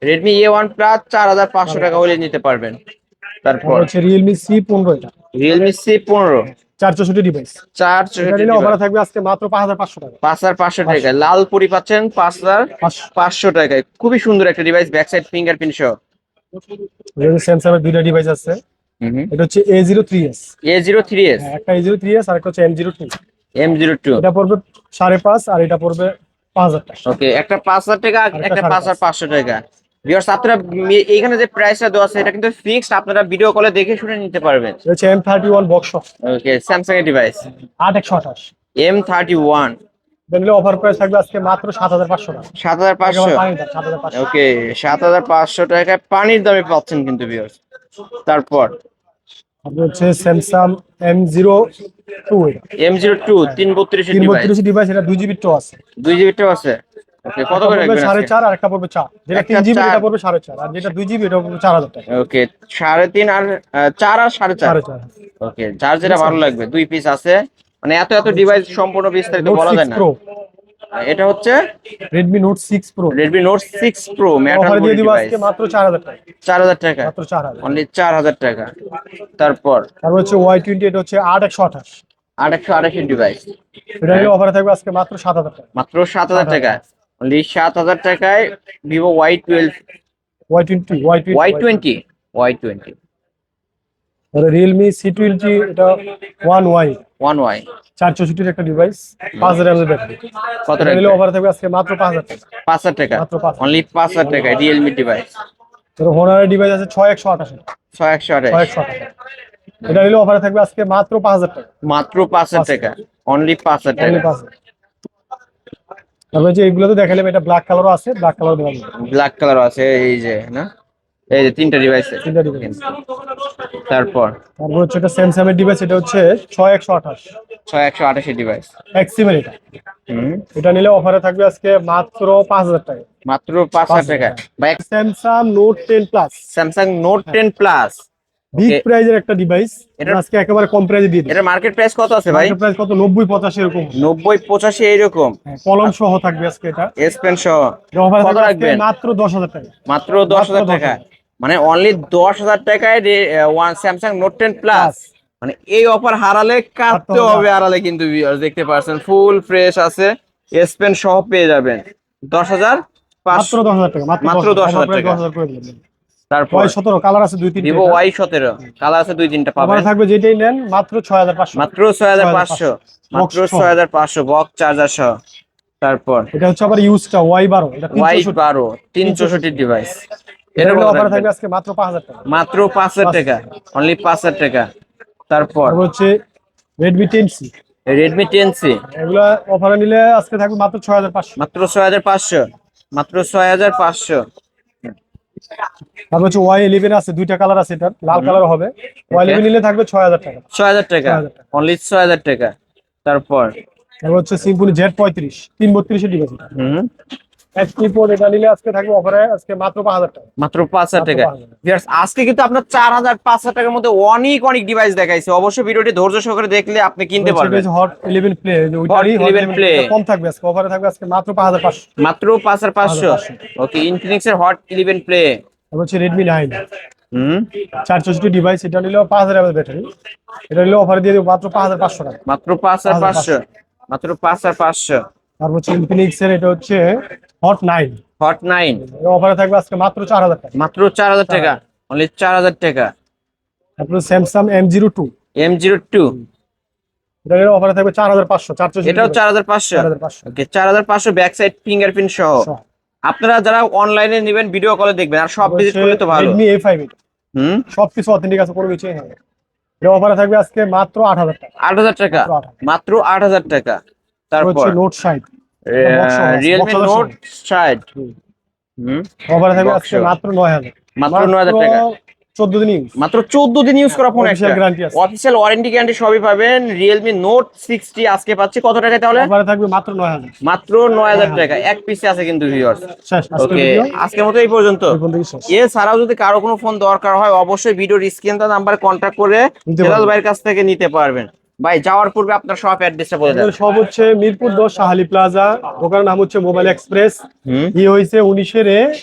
রেডমি A1 প্লাস 4500 টাকা হলে নিতে পারবেন। তারপর তারপর হচ্ছে রিয়েলমি C15, এটা রিয়েলমি C15 464 ডিভাইস। এটা 464 নিলে জিবি, অফারে থাকবে আজকে মাত্র 5500 টাকা। 5500 টাকা। লাল পরি পাচ্ছেন 5500 টাকায়। খুবই সুন্দর একটা ডিভাইস, ব্যাক সাইড ফিঙ্গারপ্রিন্ট সহ। স্যামসাং এর দুইটা ডিভাইস আছে। এটা হচ্ছে A03s। A03s, হ্যাঁ, একটা A03s আর একটা হচ্ছে M02। M02। এটা পড়বে 5.5 আর এটা পড়বে 5000 টাকা। ওকে, একটা 5000 টাকা, আর একটা একটা 5.5। 5500 টাকা। ভিউয়ার্স, আপনারা এইখানে যে প্রাইসটা দেওয়া আছে এটা কিন্তু ফিক্সড, আপনারা ভিডিও কলে দেখে শুনে নিতে পারবেন। এটা হচ্ছে M31 বক্স ওকে, স্যামসাং এর ডিভাইস 8128। M31 এটা নিলে অফার প্রাইস থাকবে আজকে মাত্র 7500 টাকা। 7500। একেবারে পানির দাম 7500। ওকে, 7500 টাকায় পানির দামে পাচ্ছেন কিন্তু ভিউয়ার্স। তারপর আপনি হচ্ছে স্যামসাং M02, এটা M02 332 এর ডিভাইস, 332 ডিভাইস। এটা 2 জিবি টো আছে। 2 জিবি টাও আছে। ওকে, কত একটা করে পড়বে রাখবেন আজকে? 4.5 আর একটা পড়বে 4। যেটা একটা 3 জিবি 4, এটা পড়বে 4.5 আর যেটা 2 জিবি এটা পড়বে 4000 টাকা। ওকে 3.5 আর 4 আর 4.5। 4.5। ওকে, যার যেটা ভালো লাগবে, দুই পিস আছে। মানে এত এত ডিভাইস সম্পূর্ণ বিস্তারিত নোট বলা যায় 6 না। প্রো, এটা হচ্ছে Redmi note 6 pro. Redmi Note 6 Pro matter offer দিয়ে বডি দিব ডিভাইস, আজকে মাত্র 4000 টাকা। 4000 টাকা, মাত্র 4000। অনলি 4000 টাকা। তারপর তারপর হচ্ছে Y20, এটা হচ্ছে 8128। 8128 ডিভাইস, এটা নিলে অফারে থাকবে আজকে মাত্র 7000 টাকা। মাত্র 7000 টাকা। অনলি 7000 টাকায় Vivo Y12, Y20, Y20, Y20 তারপরে রিয়েলমি C20, এটা 1Y 1Y 464 একটা ডিভাইস, 5000 mAh ব্যাটারি। কত এটা নিলে রাখবে? অফারে থাকবে আজকে মাত্র 5000 টাকা। 5000 টাকা, মাত্র 5000। অনলি 5000 টাকায় রিয়েলমি ডিভাইস তারপর হোনারের ডিভাইস আছে 6128। 6128, 6128 এটা নিলে অফারে থাকবে আজকে মাত্র 5000 টাকা। মাত্র 5000 টাকা, অনলি 5000 অনলি টাকা। 5000। তারপরে যে এগুলো তো দেখালাম, এটা ব্ল্যাক কালারও আছে, ব্ল্যাক কালার দেওয়া যাবে। ব্ল্যাক কালার আছে, এই যে না, এই যে তিনটা ডিভাইস। তিনটা ডিভাইস। তারপর তারপর হচ্ছে এটা স্যামসাং এর ডিভাইস, এটা হচ্ছে 6128 6128 ডিভাইস। এক্সিমের এটা। এটা নিলে অফারে থাকবে আজকে মাত্র 5000 টাকা। মাত্র 5000 টাকা। ভাই, Samsung Note 10 plus, Samsung Note 10 plus, big okay, প্রাইজের একটা ডিভাইস। এটা এটা আজকে একেবারে কম প্রাইজে দিয়ে দিই। এটা মার্কেট প্রাইস কত আছে ভাই? মার্কেট প্রাইস কত? 90-85 এরকম। 90-85 এইরকম, কলম সহ থাকবে আজকে এটা। এস পেন সহ। এটা অফারে কত থাকবে আজকে রাখবেন? মাত্র 10000 টাকা। মাত্র 10000 টাকা, মানে অনলি 10000 টাকায় ওয়ান স্যামসাং নোট 10 প্লাস। মানে এই অফার হারালে কাটতে হবে, হারালে কিন্তু viewers দেখতে পাচ্ছেন ফুল ফ্রেশ আছে, এস পেন সহ পেয়ে যাবেন 10500, মাত্র 10000 টাকা। মাত্র 10000 টাকা। 10000 করে দিলাম। তারপর Y17 কালার আছে 2-3টা। ভিভো Y17 কালার আছে 2-3টা অফারে পাবেন। থাকবে যেটাই নেন মাত্র 6500। মাত্র 6500, মাত্র 6500 বক্স চার্জার সহ। তারপর এটা হচ্ছে আবার ইউজটা Y12, এটা 364। Y12 364 ডিভাইস, এটা এটা অফারে থাকবে আজকে মাত্র 5000 টাকা। মাত্র 5000 টাকা, অনলি 5000 টাকা। তারপর তারপর হচ্ছে Redmi 10C, Redmi 10C এগুলা অফারে নিলে আজকে থাকবে মাত্র 6500। মাত্র 6500, মাত্র 6500। তারপর হচ্ছে Y11 আছে, দুইটা কালার আছে, এটা লাল কালার হবে। Y11 নিলে থাকবে 6000 টাকা। 6000 টাকা, 6000 টাকা। অনলি 6000 টাকা। তারপর তারপর হচ্ছে Symfony Z35 332 এর ডিভাইস। HP পোর্ট, এটা নিলে আজকে থাকবে অফারে আজকে মাত্র 5000 টাকা। মাত্র 5000 টাকা। ভিউয়ার্স, আজকে কিন্তু আপনার 4000-5000 টাকার মধ্যে অনেক অনেক ডিভাইস দেখাইছে। অবশ্যই ভিডিওটি ধৈর্য সহকারে দেখলে আপনি কিনতে পারবেন। হট 11 প্লে, ওইটারই Hot হট 11 11 Play। প্লে কম থাকবে আজকে, অফারে থাকবে আজকে মাত্র 5500। মাত্র 5500। ওকে, ইনফিনিক্স এর হট 11 প্লে। তারপর হচ্ছে Redmi 9 464 ডিভাইস, এটা নিলেও 5000 mAh ব্যাটারি। এটা নিলেও অফারে দিয়ে দেবো মাত্র 5500 টাকা। মাত্র 5500, মাত্র 5500। তারপর হচ্ছে ইনফিনিক্স এর, এটা হচ্ছে হট 9, হট 9 এটা অফারে থাকবে আজকে মাত্র 4000 টাকা। মাত্র 4000 টাকা, অনলি 4000 টাকা। তারপর স্যামসাং M02, M02 এটা নিলেও অফারে থাকবে 4500। 464 এটাও 4500। 4500। ওকে, 4500 ব্যাক সাইড ফিঙ্গারপ্রিন্ট সহ। আপনারা যারা অনলাইনে নেবেন ভিডিও কলে দেখবেন, আর সব ভিজিট করলে তো ভালো। Redmi A5, সবকিছু অথেন্টিক আছে, কোনো কিছুই নেই। এটা অফারে থাকবে আজকে মাত্র 8000 টাকা। 8000 টাকা, মাত্র 8000 টাকা। তারপর তারপর হচ্ছে নোট 60, রিয়েলমি নোট 60 অফারে থাকবে আজকে মাত্র 9000। মাত্র 9000 টাকা, 14 দিন ইউজ, মাত্র 14 দিন ইউজ করা ফোন। একটা অফিশিয়াল গ্যারান্টি আছে। অফিশিয়াল ওয়ারেন্টি গ্যারান্টি সবই পাবেন। রিয়েলমি নোট 60 আজকে পাচ্ছি কত টাকায় তাহলে? অফারে থাকবে মাত্র 9000। মাত্র 9000 টাকা, এক পিসে আছে কিন্তু ভিউয়ার্স। শেষ আজকের ওকে, ভিডিও, আজকের মতো এই পর্যন্ত। এই পর্যন্তই শেষ। এছাড়াও যদি কারো কোনো ফোন দরকার হয় অবশ্যই ভিডিওর স্ক্রিন নাম্বারে কন্ট্যাক্ট করে নিতে জেলাল পারবেন। ভাইয়ের কাছ থেকে নিতে পারবেন। ভাই, যাওয়ার পূর্বে আপনার শপ অ্যাড্রেসটা বলে দেন। আমাদের সব হচ্ছে মিরপুর 10 শাহালি প্লাজা, দোকানের নাম হচ্ছে মোবাইল এক্সপ্রেস। ই হইছে 19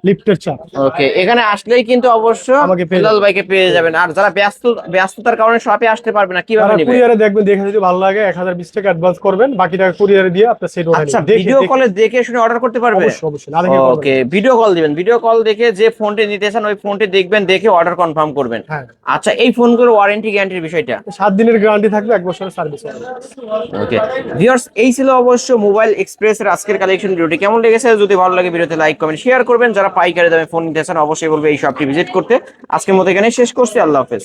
লিফটের চাপ। ওকে, এখানে আসলেই কিন্তু অবশ্য আমাকে পেয়ে বেলাল ভাইকে পেয়ে যাবেন। আর যারা ব্যস্ততার কারণে শপে আসতে পারবে না, কিভাবে তারা নেবে? কুরিয়ারে দেখবেন, দেখে যদি ভালো লাগে 1020 টাকা অ্যাডভান্স করবেন, বাকি টাকা কুরিয়ারে দিয়ে আপনার সেট ওঠাই আচ্ছা, নেবেন। দেখে ভিডিও কলে দেখে শুনে অর্ডার করতে পারবে? অবশ্যই অবশ্যই, না দেখে করবেন ওকে, না। ভিডিও কল দিবেন, ভিডিও কল দেখে যে ফোনটি নিতে চান ওই ফোনটি দেখবেন, দেখে অর্ডার কনফার্ম করবেন। হ্যাঁ, আচ্ছা, এই ফোনগুলোর ওয়ারেন্টি গ্যারান্টির বিষয়টা? 7 দিনের গ্যারান্টি থাকবে, 1 বছরের সার্ভিস। ওকে ভিউয়ার্স, এই ছিল অবশ্য মোবাইল এক্সপ্রেসের আজকের কালেকশন ভিডিওটি। কেমন লেগেছে? যদি ভালো লাগে ভিডিওতে লাইক কমেন্ট শেয়ার করবেন। যারা পাইকারি দামে ফোন নিতে চান অবশ্যই বলবো এই শপটি ভিজিট করতে। আজকের মতো এখানে শেষ করছি, আল্লাহ হাফেজ।